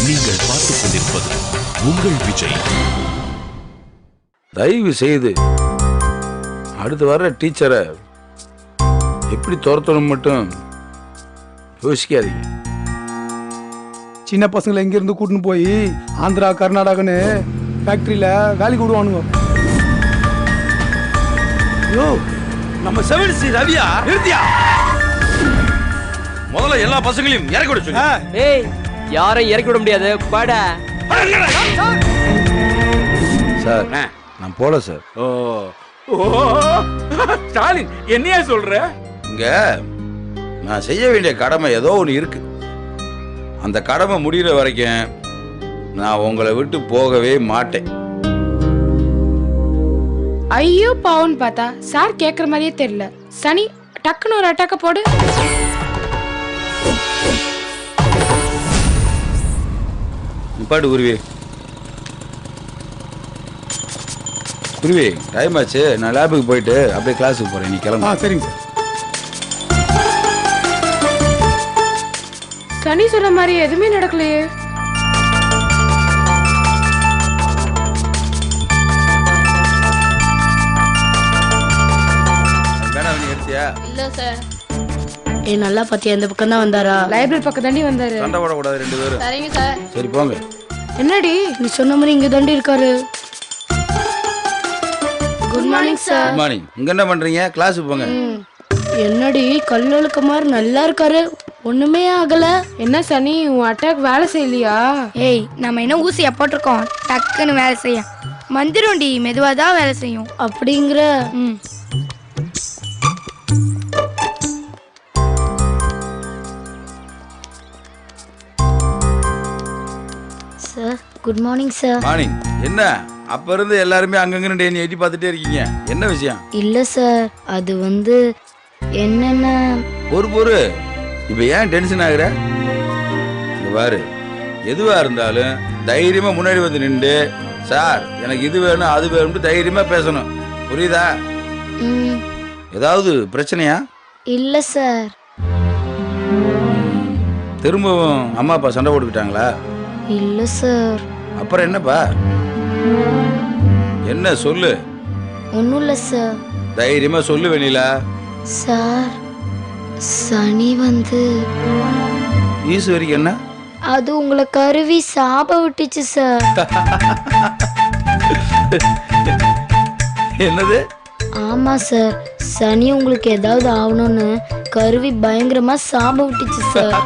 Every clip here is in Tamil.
நீங்கள் பார்த்துக் கொண்டிருப்பது உங்கள் விஜய். தயவு செய்து அடுத்து வர்ற டீச்சரை எப்படி துரத்தணும் மட்டும் யோசிக்காதீங்க. சின்ன பசங்களை எங்கிருந்து கூட்டின்னு போய் ஆந்திரா கர்நாடகான்னு ஃபேக்டரியில வேலைக்கு விடுவானுங்க. யோ, நம்ம செவன்சி ரவியா நிறுத்தியா? முதல்ல எல்லா பசங்களையும் இறக்கி விட சொல்லு. ஏய், யாரையும் இறக்கி விட முடியாது. பாடா சார், நான் போல சார். ஸ்டாலின், என்னையா சொல்ற? இங்க நான் செய்ய வேண்டிய கடமை ஏதோ ஒன்று இருக்கு. அந்த கடமை முடிகிற வரைக்கும் நான் உங்களை விட்டு போகவே மாட்டேன். ஐயோ பாவன்னு பார்த்தா சார் கேக்குற மாதிரியே தெரியல. சனி டக்குன்னு ஒரு அட்டாக்க போடு. நிப்பாட்டு குருவி. குருவி, டைம் ஆச்சு. நான் லேபுக்கு போயிட்டு அப்படியே கிளாஸுக்கு போறேன். நீ கிளம்பு. சரிங்க சார். சனி சொன்ன மாதிரி எதுவுமே நடக்கலையே. இல்ல சார். நல்லா பாத்தியா, இந்த பக்கம் தான் வந்தாரா? லைப்ரரி பக்கம் தாண்டி வந்தாரு. சண்டை போடக்கூடாது ரெண்டு பேரும். சரிங்க சார். சரி போங்க. என்னடி நீ சொன்ன மாதிரி இங்க தாண்டி இருக்காரு. Good morning sir. Good morning. இங்க என்ன பண்றீங்க? கிளாஸுக்கு போங்க. என்னடி கல்லொழுக்க மாதிரி நல்லா இருக்காரு, ஒண்ணுமே ஆகல. என்ன சனி, உன் அட்டாக் வேலை செய்யலையா? ஏய், நம்ம என்ன ஊசியா போட்டிருக்கோம் டக்குன்னு வேலை செய்ய? மந்திரம்டி, மெதுவா தான் வேலை செய்யும். அப்படிங்கிற sir. Good morning sir. Morning. என்ன அப்ப இருந்து எல்லாருமே அங்கங்க நின்று எட்டி பார்த்துட்டே இருக்கீங்க? என்ன விஷயம்? இல்ல சார், அது வந்து என்னன்னா பொறு இப்ப ஏன் டென்ஷன் ஆகுற? இங்க பாரு, எதுவா இருந்தாலும் தைரியமா முன்னாடி வந்து நின்று, சார் எனக்கு இது வேணும் அது வேணும்னு தைரியமா பேசணும். புரியுதா? ஏதாவது பிரச்சனையா? இல்ல சார். திரும்பவும் அம்மா அப்பா சண்டை போட்டுக்கிட்டாங்களா? இல்ல சார். அப்புறம் என்னப்பா? என்ன சொல்லு? ஒன்னும் இல்ல சார். தைரியமா சொல்லு வெண்ணிலா. சார், சனி வந்து ஈஸ்வரிக்கு என்ன? அது உங்களை கருவி சாப விட்டுச்சு சார். என்னது? ஆமா சார், சனி உங்களுக்கு ஏதாவது ஆகணும்னு கருவி பயங்கரமா சாப விட்டுச்சு சார்.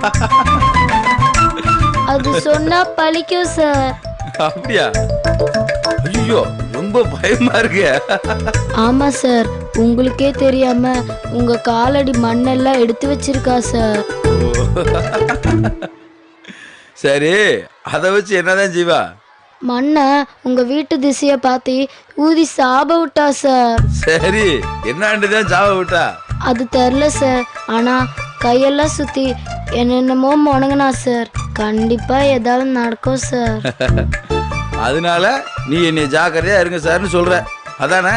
அது சொன்னா பழிக்கும் சார். அப்படியா? ஐயோ, ரொம்ப பயமா இருக்கு. ஆமா சார், உங்களுக்கே தெரியாம உங்க காலடி மண்ணெல்லாம் எடுத்து வச்சிருக்கா சார். சரி, அதை வச்சு என்னதான் ஜீவா? மண்ணை உங்க வீட்டு திசைய பார்த்து ஊதி சாப விட்டா சார். சரி, என்னாண்டுதான் சாவ விட்டா? அது தெரில சார், ஆனா கையெல்லாம் சுத்தி என்னென்னமோ முணங்கினா சார். கண்டிப்பா ஏதாவது நடக்கும் சார். அதனால நீ என்னை ஜாக்கிரதையா இருங்க சார்னு சொல்ற, அதானே?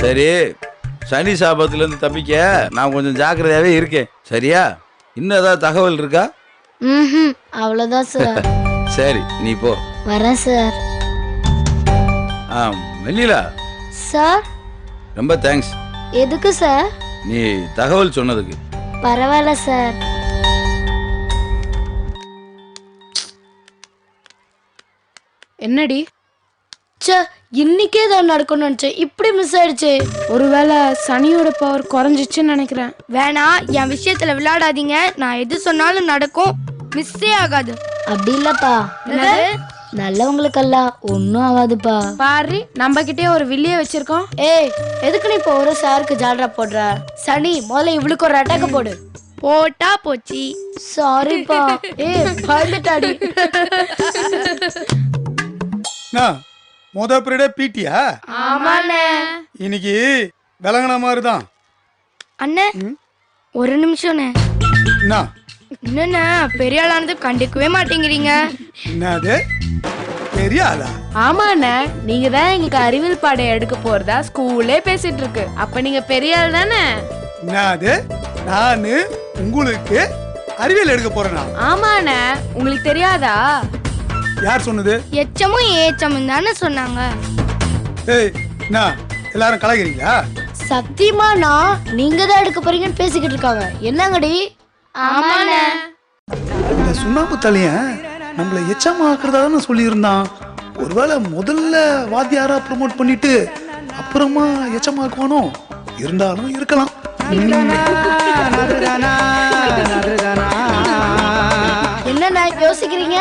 சரி, சனி சாபத்துல இருந்து தப்பிக்க நான் கொஞ்சம் ஜாக்கிரதையாவே இருக்கேன். சரியா? இன்னும் ஏதாவது தகவல் இருக்கா? அவ்வளவுதான் சார். சரி, நீ போ. வரேன் சார். வெண்ணிலா சார். ரொம்ப தேங்க்ஸ். எதுக்கு சார்? நீ தகவல் சொன்னதுக்கு. பரவாயில்ல சார். என்னடி? இன்னைக்கே தான் நடக்கணும்னு நினைச்சேன், இப்படி மிஸ் ஆயிடுச்சு. ஒருவேளை சனியோட பவர் குறைஞ்சிச்சுன்னு நினைக்கிறேன். வேணா, என் விஷயத்துல விளையாடாதீங்க. நான் எது சொன்னாலும் நடக்கும், மிஸ்ஸே ஆகாது. அப்படி இல்லப்பா, நல்லவங்களுக்கெல்லாம் ஒன்னும் ஆகாதுப்பா. பாரு, நம்ம கிட்டே ஒரு வில்லிய வச்சிருக்கோம். ஏய், எதுக்கு நீ இப்போ ஒரு சாருக்கு ஜால்ரா போடுற? சனி, முதல்ல இவளுக்கு ஒரு அட்டாக்க போடு. போட்டா போச்சு. சாரிப்பா. ஏய், பயந்துட்டாடி. மொத பீரியடே பீட்டியா? ஆமாண்ணே. இன்னைக்கு விளங்கின மாதிரி தான். அண்ணே, ஒரு நிமிஷம்ண்ணே. என்ன? என்னண்ணே, பெரிய ஆளானது கண்டுக்கவே மாட்டேங்கிறீங்க. என்னது பெரிய ஆளா? ஆமாண்ணே, நீங்க தான் எங்களுக்கு அறிவியல் பாடம் எடுக்க போறதா ஸ்கூல்லே பேசிட்டு இருக்கு. அப்ப நீங்க பெரிய ஆள் தானே? என்னது? நானு உங்களுக்கு அறிவியல் எடுக்க போறேனா? ஆமாண்ணே, உங்களுக்கு தெரியாதா? யார் சொன்னது? எச்சமும் ஏச்சமும் தானே சொன்னாங்க. ஏய், என்ன எல்லாரும் கலாய்க்கிறீங்களா? சத்தியமா நான் நீங்க தான் எடுக்க போறீங்கன்னு பேசிக்கிட்டு இருக்காங்க. என்னங்கடி? ஆமாண்ணே. இந்த சுண்ணாம்பு தலையன் நம்மள எச்சமா ஆக்குறதா தானே சொல்லியிருந்தான். ஒருவேளை முதல்ல வாத்தியாரா ப்ரமோட் பண்ணிட்டு அப்புறமா எச்சமாக்குவானோ? இருந்தாலும் இருக்கலாம். என்ன யோசிக்கிறீங்க?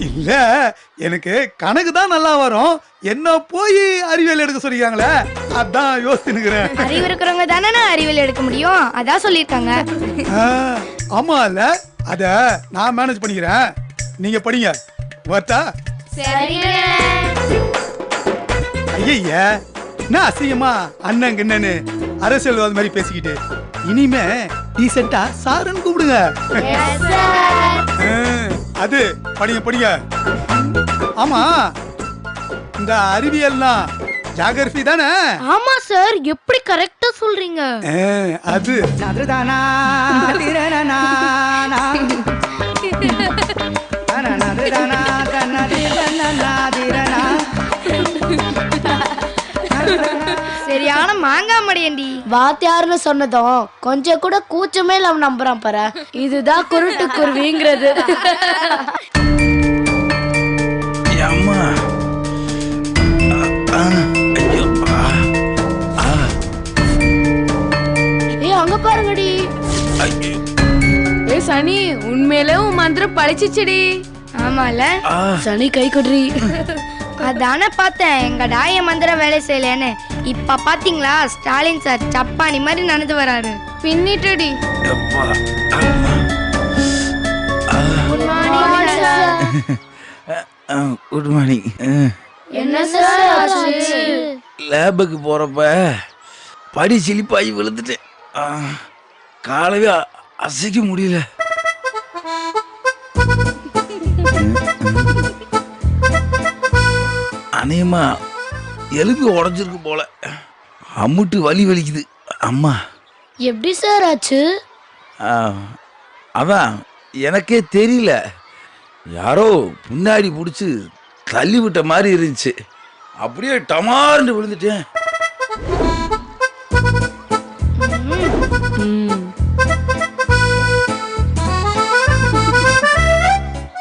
இல்ல, எனக்கு கணக்கு தான் நல்லா வரும், என்ன போய் அறிவியல் எடுக்க சொல்லிருக்காங்களே, அதான் யோசிச்சுக்கிறேன். அறிவு இருக்கிறவங்க தானே அறிவியல் எடுக்க முடியும், அதான் சொல்லியிருக்காங்க. ஆமா இல்ல, அத நான் மேனேஜ் பண்ணிக்கிறேன், நீங்க படிங்க. வரட்டா? ஐயா, என்ன அசிங்கமா அண்ணன் கிண்ணன்னு அரசியல்வாதி மாதிரி பேசிக்கிட்டு, இனிமே டீசெண்டா சாருன்னு கூப்பிடுங்க. அது படிங்க படிங்க. ஆமா, இந்த அறிவியல்னா ஜியோகிராஃபி தானே? ஆமா சார், எப்படி கரெக்டா சொல்றீங்க? அது சரியான மாங்காய் மடியண்டி. வாத்தியார்னு சொன்னதும் கொஞ்சம் கூட கூச்சமே இல்லாம நம்புறான் பாரு. இதுதான் குருட்டு குருவிங்கிறது. அம்மா ஏய், அங்க பாருங்கடி. ஏய் சனி, உண்மையிலே உன் மந்திரம் பழிச்சிச்சடி. ஆமால, சனி கை கொட்ரி. அதானே பார்த்தேன் எங்க டாய மந்திரம் வேலை செய்யலன்னு. இப்ப பாத்தீங்களா, ஸ்டாலின் சார் சப்பானி மாதிரி நடந்து வராரு. பின்னிட்டடி. Good morning. என்ன சார் ஆச்சு? லேபுக்கு போறப்ப படி சிலிப்பாகி விழுந்துட்டேன். காலவே அசைக்க முடியல. அநேகமா எலும்பு உடஞ்சிருக்கு போல. அம்முட்டு வலி வலிக்குது. அம்மா, எப்படி சார் ஆச்சு? அதான் எனக்கே தெரியல. யாரோ முன்னாடி பிடிச்சி தள்ளி விட்ட மாதிரி இருந்துச்சு. அப்படியே டமார்னு விழுந்துட்டேன்.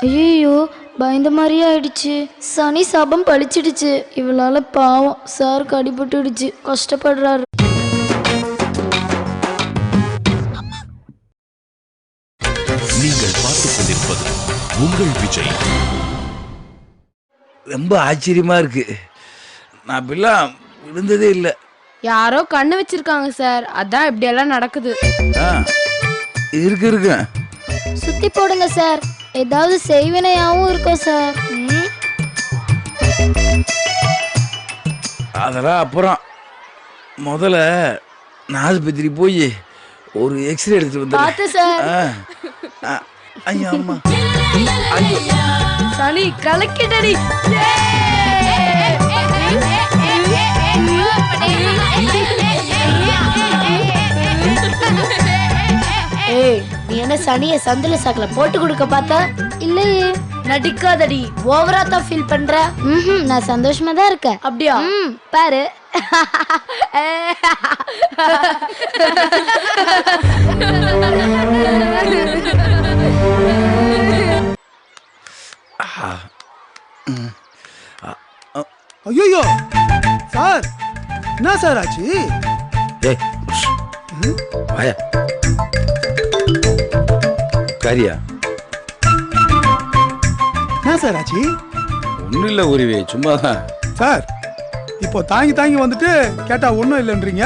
ஐயோ, பயந்த மாதிரியே ஆயிடுச்சு. சனி சாபம் பழிச்சிடுச்சு. இவளால பாவம் சாருக்கு அடிபட்டுடுச்சு, கஷ்டப்படுறாரு. நீங்கள் பார்த்துக் கொண்டிருப்பது உங்கள் விஜய். ரொம்ப ஆச்சரியமா இருக்கு. நான் இப்பெல்லாம் விழுந்ததே இல்லை. யாரோ கண்ணு வச்சிருக்காங்க சார், அதான் இப்படி எல்லாம் நடக்குது. இருக்கு இருக்கு. சுத்தி போடுங்க சார், ஏதாவது செய்வினையாவும் இருக்கும் சார். அதெல்லாம் அப்புறம். முதல்ல நான் ஆஸ்பத்திரி போய் ஒரு எக்ஸ்ரே எடுத்துட்டு பார்த்து சார். வந்துடுறேன். ஐயோ அம்மா, ஐயோ. சனி கலக்கிட்டடி. ஏய், நீ என்ன சனிய சந்தில சாக்குல போட்டு கொடுக்க பார்த்தா? இல்லையே. நடிக்காதடி, ஓவரா தான் ஃபீல் பண்ற. நான் சந்தோஷமா தான் இருக்கேன். அப்படியா? பாரு. ஐயோ சார், என்ன சார் ஆச்சு? ஏய், வாயா காரியா. என்ன சார் ஆச்சு? ஒன்றும் இல்லை உரிவே, சும்மா தான். சார், இப்போ தாங்கி தாங்கி வந்துட்டு கேட்டா ஒன்றும் இல்லைன்றீங்க.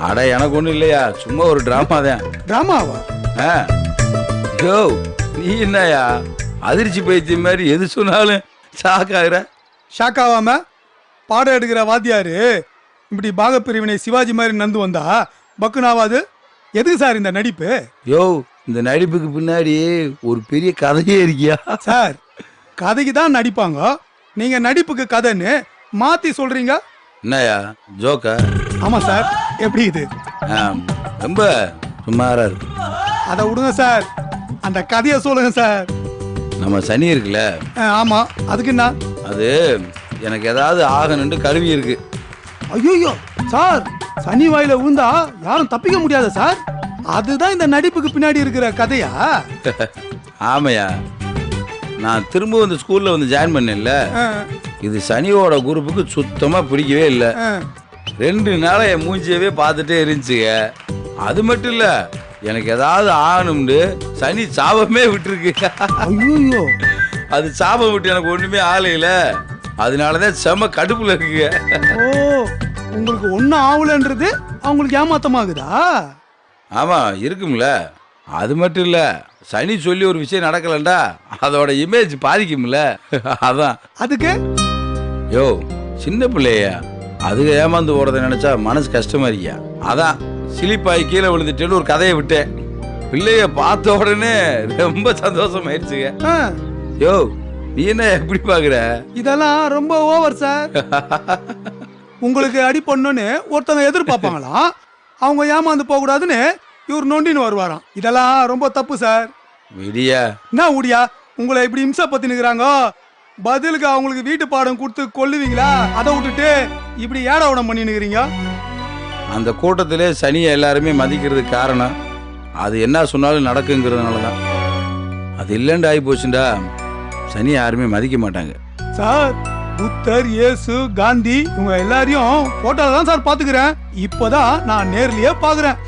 அட, எனக்கு ஒன்றும் இல்லையா, சும்மா ஒரு டிராமா தான். டிராமாவா? யோ, நீ என்னயா அதிர்ச்சி பைத்திய மாதிரி எது சொன்னாலும் ஷாக் ஆகுற? ஷாக் ஆகாம பாடம் எடுக்கிற வாத்தியாரு இப்படி பாகப்பிரிவினை சிவாஜி மாதிரி நந்து வந்தா பக்குனாவாது? எதுக்கு சார் இந்த நடிப்பு? யோ, இந்த நடிப்புக்கு பின்னாடி ஒரு பெரிய கதையே இருக்கியா? சார், கதைக்கு தான் நடிப்பாங்க, நீங்க நடிப்புக்கு கதைன்னு மாத்தி சொல்றீங்க. என்னயா ஜோக்கா? ஆமா சார், எப்படி இது? ரொம்ப சுமாரா இருக்கு. அதை விடுங்க சார், அந்த கதையை சொல்லுங்க சார். நம்ம சனி இருக்குல்ல, ஆமா, அதுக்கு என்ன? அது எனக்கு ஏதாவது ஆகணும்னு கருவி இருக்கு. ஐயோ சார், சனி வாயில விழுந்தா யாரும் தப்பிக்க முடியாது சார். அதுதான் இந்த நடிப்புக்கு பின்னாடி இருக்கிற கதையா? ஆமையா, நான் திரும்ப இந்த ஸ்கூல்ல வந்து ஜாயின் பண்ணேன்ல, இது சனியோட குரூப்புக்கு சுத்தமா பிடிக்கவே இல்லை. 2 நாளா என் மூஞ்சியவே பார்த்துட்டே இருந்துச்சுங்க. அது மட்டும் இல்ல, எனக்கு ஏதாவது ஆகணும்னு சனி சாபமே விட்டுருக்கு. ஐயோ, அது சாபம் விட்டு எனக்கு ஒண்ணுமே ஆகலையில, அதனாலதான் செம்ம கடுப்புல இருக்குங்க. ஓ, உங்களுக்கு ஒன்னும் ஆகலன்றது அவங்களுக்கு ஏமாத்தமாகுதா? ஆமா, இருக்கும்ல. அது மட்டும் இல்ல, சனி சொல்லி ஒரு விஷயம் நடக்கலண்டா அதோட இமேஜ் பாதிக்கும்ல, அதான். அதுக்கு யோ, சின்ன பிள்ளையா, அதுக்கு ஏமாந்து போறத நினைச்சா மனசு கஷ்டமா இருக்கியா? அதான் சிலிப்பாய் கீழே விழுந்துட்டேன்னு ஒரு கதையை விட்டேன். பிள்ளைய பார்த்த உடனே ரொம்ப சந்தோஷமாயிருச்சுங்க. யோ, நீ என்ன எப்படி பாக்குற? இதெல்லாம் ரொம்ப ஓவர் சார். உங்களுக்கு அடி பண்ணணும்னு ஒருத்தவங்க எதிர்பார்ப்பாங்களா, அவங்க ஏமாந்து போக கூடாதுன்னு இவர் நொண்டின்னு வருவாராம். இதெல்லாம் ரொம்ப தப்பு சார். விடியா என்ன ஊடியா, உங்களை இப்படி இம்சா பத்தி நிக்கிறாங்க, பதிலுக்கு அவங்களுக்கு வீட்டு பாடம் கொடுத்து கொல்லுவீங்களா? அதை விட்டுட்டு இப்படி ஏடாவடம் பண்ணி நிக்கிறீங்க. அந்த கூட்டத்திலே சனியை எல்லாருமே மதிக்கிறதுக்கு காரணம் அது என்ன சொன்னாலும் நடக்குங்கிறதுனாலதான். அது இல்லைன்னு ஆகி போச்சுண்டா சனி யாருமே மதிக்க மாட்டாங்க சார். புத்தர், இயேசு, காந்தி இவங்க எல்லாரையும் போட்டோல தான் சார் பாத்துக்கிறேன். இப்பதான் நான் நேர்லயே பாக்குறேன்.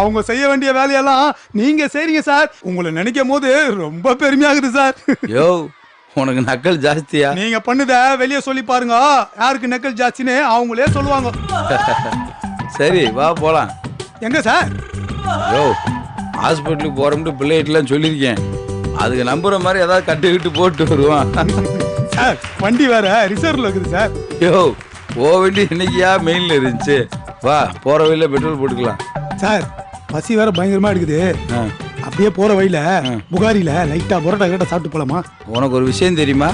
அவங்க செய்ய வேண்டிய வேலையெல்லாம் நீங்க செய்றீங்க சார். உங்களை நினைக்கும் போது ரொம்ப பெருமையாகுது சார். யோ, உனக்கு நக்கல் ஜாஸ்தியா? நீங்க பண்ணுத வெளியே சொல்லி பாருங்க, யாருக்கு நக்கல் ஜாஸ்தின்னு அவங்களே சொல்லுவாங்க. சரி, வா போலாம். எங்க சார்? யோ, ஹாஸ்பிட்டலுக்கு போறோம்னு பிள்ளைகிட்டலாம் சொல்லியிருக்கேன். அதுக்கு நம்புற மாதிரி ஏதாவது கட்டுக்கிட்டு போட்டு வருவான். சார், வண்டி வேற ரிசர்வ்ல இருக்குது சார். யோ, ஓ வண்டி இன்னைக்கியா மெயின்ல இருந்துச்சு. வா, போற வழியில பெட்ரோல் போட்டுக்கலாம். சார், பசி வேற பயங்கரமா இருக்குது. அப்படியே போற வழியில புகாரில லைட்டா பரோட்டா கிட்ட சாப்பிட்டு போலாமா? உனக்கு ஒரு விஷயம் தெரியுமா?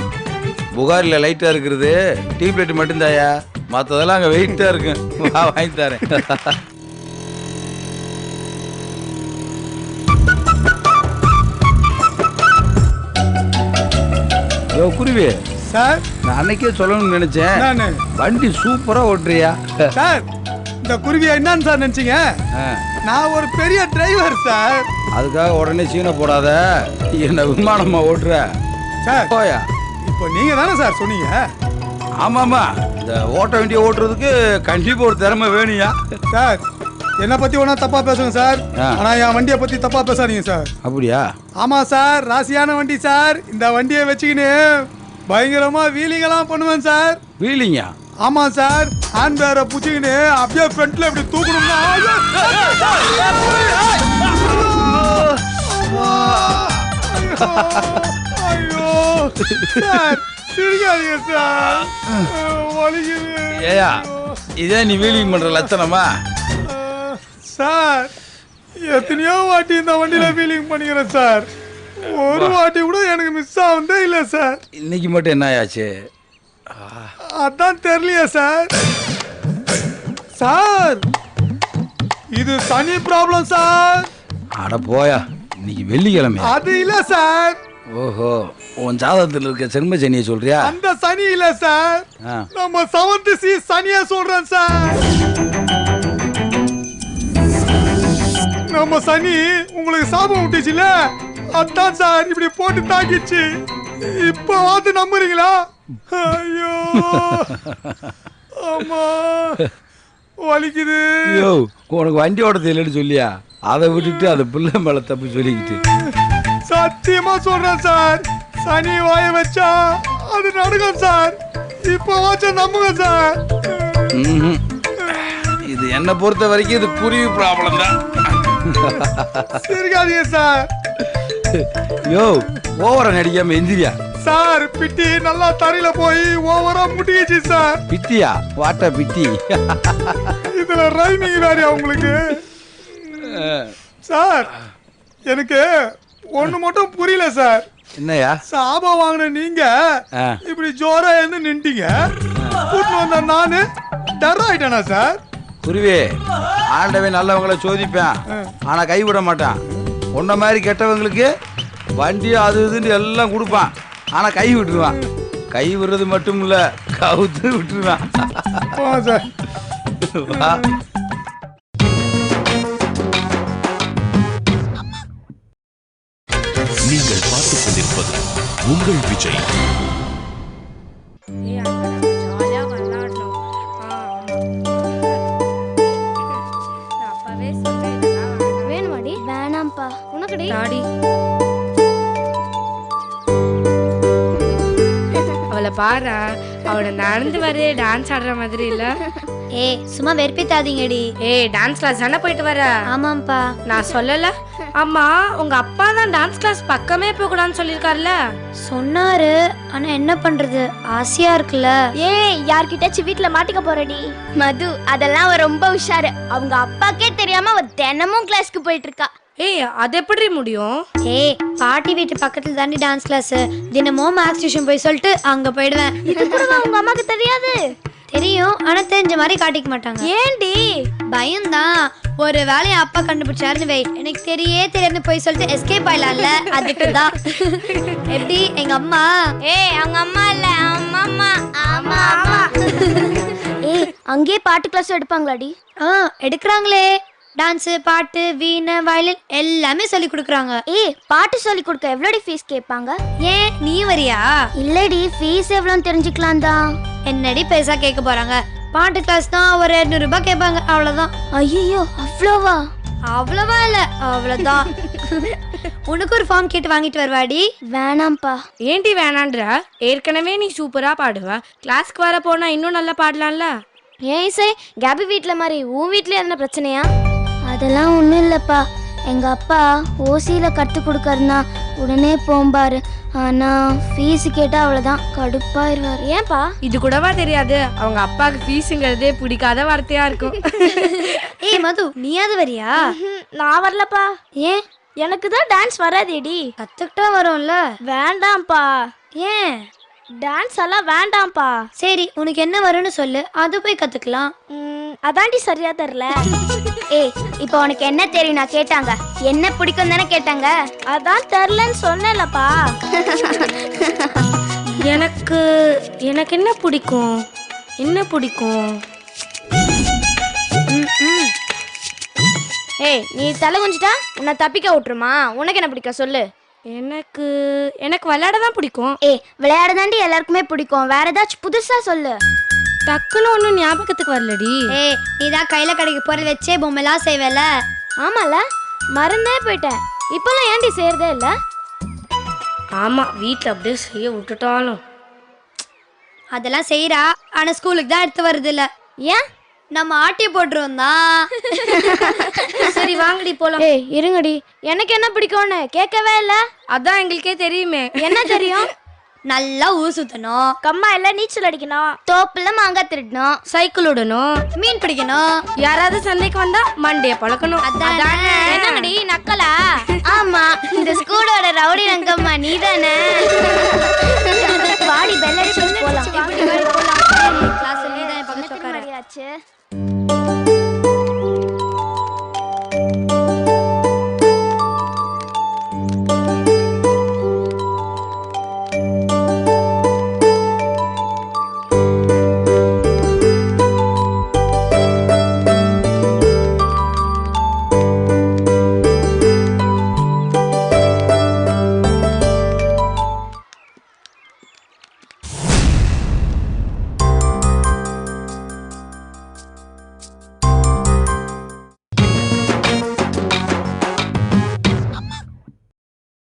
புகாரில லைட்டா இருக்கிறது டீ பிளேட் மட்டும்தாயா, மற்றதெல்லாம் அங்கே வெயிட்டா இருக்கு. வா, வாங்கி தரேன். யோ குருவி சார், நான் அன்னைக்கே சொல்லணும்னு நினைச்சேன். நானு வண்டி சூப்பரா ஓட்டுறியா? சார், இந்த குருவியா என்னன்னு சார் நினைச்சீங்க? நான் ஒரு பெரிய டிரைவர் சார். அதுக்காக உடனே சீனை போடாத, என்ன விமானமா ஓட்டுற சார். போயா. இப்போ நீங்க தானே சார் சொன்னீங்க? ஆமாமா, இந்த ஓட்ட வண்டியை ஓட்டுறதுக்கு கண்டிப்பா ஒரு திறமை வேணுயா. சார், என்ன பத்தி ஒன்னா தப்பா பேசுங்க சார். ஆனா என் வண்டியை பத்தி தப்பா பேசாதீங்க சார். அப்படியா? ஆமா சார், ராசியான வண்டி சார். இந்த வண்டியை வச்சுக்கின்னு பயங்கரமா வீலிங் எல்லாம் பண்ணுவேன் சார். வீலிங்கா? ஆமா சார், ஹேண்ட் பேரை புடிச்சுக்கின்னு அப்படியே ஃப்ரண்ட்ல இப்படி தூக்கணும்னா ஐயோ சார், சிரிக்காதீங்க சார், வலிக்குது. ஏயா, இதே நீ வீலிங் பண்ற லட்சணமா? சார், எத்தனையோ வாட்டி இந்த வண்டியில ஃபீலிங் பண்ணிக்கிறேன் சார். ஒரு வாட்டி கூட எனக்கு மிஸ் ஆகுதே இல்ல சார். இன்னைக்கு மட்டும் என்ன ஆச்சு? அதான் தெரியலையா சார். சார், இது சனி ப்ராப்ளம் சார். அட போயா, இன்னைக்கு வெள்ளிக்கிழமை. அது இல்ல சார். ஓஹோ, உன் ஜாதகத்தில் இருக்க சென்ம சனியை சொல்றியா? அந்த சனி இல்ல சார், நம்ம 7th சி சனியை சொல்றேன் சார். நம்ம சனி உங்களுக்கு சாபம் விட்டுச்சுல, அதான் சார் இப்படி போட்டு தாக்கிச்சு. இப்ப வந்து நம்புறீங்களா? ஐயோ அம்மா, வலிக்குது. ஐயோ, உனக்கு வண்டி ஓட்ட தெரியலன்னு சொல்லியா, அதை விட்டுட்டு அந்த பிள்ளை மேல தப்பு சொல்லிக்கிட்டு. சத்தியமா சொல்றேன் சார், சனி வாய வச்சா அது நடக்கும் சார். இப்ப வாச்ச நம்புங்க சார். இது என்ன பொறுத்த வரைக்கும் இது குருவி ப்ராப்ளம் தான். சிரிக்காதீங்க சார். யோ, ஓவரா நடிக்காம எந்திரியா. சார், பிட்டி நல்லா தரையில போய் ஓவரா முட்டிக்கிச்சு சார். பிட்டியா? வாட்டா பிட்டி? இதுல ரைமிங் வேற உங்களுக்கு. சார், எனக்கு ஒண்ணு மட்டும் புரியல சார். என்னையா? சாபம் வாங்கின நீங்க இப்படி ஜோரா இருந்து நின்ட்டீங்க, கூட்டு வந்த நானு டர் ஆயிட்டேனா சார்? குருவி, ஆண்டவே நல்லவங்களை சோதிப்பேன், ஆனா கைவிட மாட்டான். உன்ன மாதிரி கெட்டவங்களுக்கு வண்டி அது இதுன்னு எல்லாம் கொடுப்பான். ஆனா கை விட்டுருவான். கை விடுறது மட்டும் இல்ல, கவுத்து விட்டுருவான். சார் வா. நீங்கள் பார்த்துக் கொண்டிருப்பது உங்கள் விஜய். வேணுமாடி? வேணாம்ப்பா. உனக்குடி? தாடி அவளை பாரு, அவளை நடந்து வரே டான்ஸ் ஆடுற மாதிரி இல்ல? ஏய் சும்மா வெறுப்பித்தாதீங்கடி. ஏய் டான்ஸ் கிளாஸ் தானே போயிட்டு வர? ஆமாம்ப்பா. நான் சொல்லல? அம்மா உங்க அப்பா தான் டான்ஸ் கிளாஸ் பக்கமே போக கூடாதுன்னு சொல்லிருக்காருல்ல? சொன்னாரு, ஆனா என்ன பண்றது, ஆசையா இருக்குல்ல. ஏய் யார்கிட்டயாச்சும் வீட்ல மாட்டிக்க போறடி? மது, அதெல்லாம் அவ ரொம்ப உஷாரு. அவங்க அப்பாக்கே தெரியாம அவ தினமும் கிளாஸ்க்கு போயிட்டு இருக்கா. ஏய் அது எப்படி முடியும்? ஏய் பாட்டி வீட்டு பக்கத்துல தாண்டி டான்ஸ் கிளாஸ். தினமும் மேத்ஸ் டியூஷன் போய் சொல்லிட்டு அங்க போயிடுவேன். இது கூட உங்க அம்மாக்கு தெரியாது? தெரியும், ஆனா தெரிஞ்ச மாதிரி காட்டிக்க மாட்டாங்க. ஏண்டி? பயம்தான். ஒரு வேலையை அப்பா கண்டுபிடிச்சாருன்னு வை, எனக்கு தெரியாது போய் சொல்லிட்டு எஸ்கேப் ஆயிடலாம்ல, அதுக்கு தான். எப்படி எங்க அம்மா? ஏய் அவங்க அம்மா இல்ல, அம்மா அம்மா. ஆமா ஆமா. ஏய் அங்கே பாட்டு கிளாஸ் எடுப்பாங்களாடி? எடுக்கிறாங்களே. டான்ஸ், பாட்டு, வீணை, வயலின் எல்லாமே சொல்லி கொடுக்குறாங்க. ஏய் பாட்டு சொல்லி கொடுக்க எவ்வளோடி ஃபீஸ் கேட்பாங்க? ஏன் நீ வரியா? இல்லடி, ஃபீஸ் எவ்வளோன்னு தெரிஞ்சுக்கலாம் தான். என்னடி பேசா கேட்க போறாங்க? பாட்டு கிளாஸ் தான் ஒரு 200 ரூபாய் கேட்பாங்க, அவ்வளோதான். ஐயோ அவ்வளோவா? அவ்வளோவா இல்ல, அவ்வளோதான். உனக்கு ஒரு ஃபார்ம் கேட்டு வாங்கிட்டு வருவாடி? வேணாம்ப்பா. ஏண்டி வேணான்ற? ஏற்கனவே நீ சூப்பரா பாடுவ, கிளாஸ்க்கு வர போனா இன்னும் நல்லா பாடலாம்ல? ஏன் இசை கேபி வீட்டில் மாதிரி உன் வீட்லயே என்ன பிரச்சனையா? அதெல்லாம் ஒன்றும் இல்லைப்பா. எங்கள் அப்பா ஓசியில் கற்றுக் கொடுக்கறதுனா உடனே போம்பாரு. ஆனால் ஃபீஸு கேட்டால் அவ்வளோதான் கடுப்பாயிருவார். ஏன்பா? இது கூடவா தெரியாது? அவங்க அப்பாவுக்கு ஃபீஸுங்கிறதே பிடிக்காத வார்த்தையா இருக்கும். ஏய் மது, நீயாவது வரியா? நான் வரலப்பா. ஏன்? எனக்கு தான் டான்ஸ் வராதேடி. கற்றுக்கிட்டா வரும்ல. வேண்டாம்ப்பா. ஏன்? டான்ஸ் எல்லாம் வேண்டாம்ப்பா. சரி உனக்கு என்ன வரும்னு சொல்லு, அது போய் கத்துக்கலாம். அதாண்டி சரியா தெரியல. ஏய் இப்போ உனக்கு என்ன தெரியும் நான் கேட்டாங்க? என்ன பிடிக்கும் தானே கேட்டாங்க, அதான் தெரிலன்னு சொன்னேன்லப்பா. எனக்கு எனக்கு என்ன பிடிக்கும்? என்ன பிடிக்கும்? ஏய் நீ தலை குஞ்சிட்டா உன்னை தப்பிக்க விட்டுருமா? உனக்கு என்ன பிடிக்கும் சொல்லு. எனக்கு எனக்கு விளையாட தான் பிடிக்கும். ஏய் விளையாட தாண்டி எல்லாருக்குமே பிடிக்கும், வேற ஏதாச்சும் புதுசா சொல்லு. டக்குன்னு ஒன்றும் ஞாபகத்துக்கு வரலடி. ஏய் நீ தான் கையில கடைக்கு போறது வச்சே பொம்மைலாம் செய்வேல? ஆமால, மறந்தே போயிட்டேன். இப்பெல்லாம் ஏன்டி செய்யறதே இல்ல? ஆமா, வீட்டில் அப்படியே செய்ய விட்டுட்டாலும். அதெல்லாம் செய்யறா, ஆனா ஸ்கூலுக்கு தான் எடுத்து வருது இல்ல. ஏன்? நம்ம ஆட்டி போட்டுருவோம் தான். சரி வாங்கடி போலாம். ஏய் இருங்கடி, எனக்கு என்ன பிடிக்கும்னு கேட்கவே இல்ல. அதான் எங்களுக்கே தெரியுமே. என்ன தெரியும்? நல்லா ஊர் சுத்தணும், கம்மா எல்லாம் நீச்சல் அடிக்கணும், தோப்புல மாங்காய் திருடணும், சைக்கிள் விடணும், மீன் பிடிக்கணும், யாராவது சந்தைக்கு வந்தா மண்டைய பழக்கணும். என்னங்கடி நக்கலா? ஆமா, இந்த ஸ்கூலோட ரவுடி ரங்கம்மா நீதானே. வாடி பெல் அடிச்சு போலாம். கிளாஸ் நீதான் பக்கத்துல உட்காரு.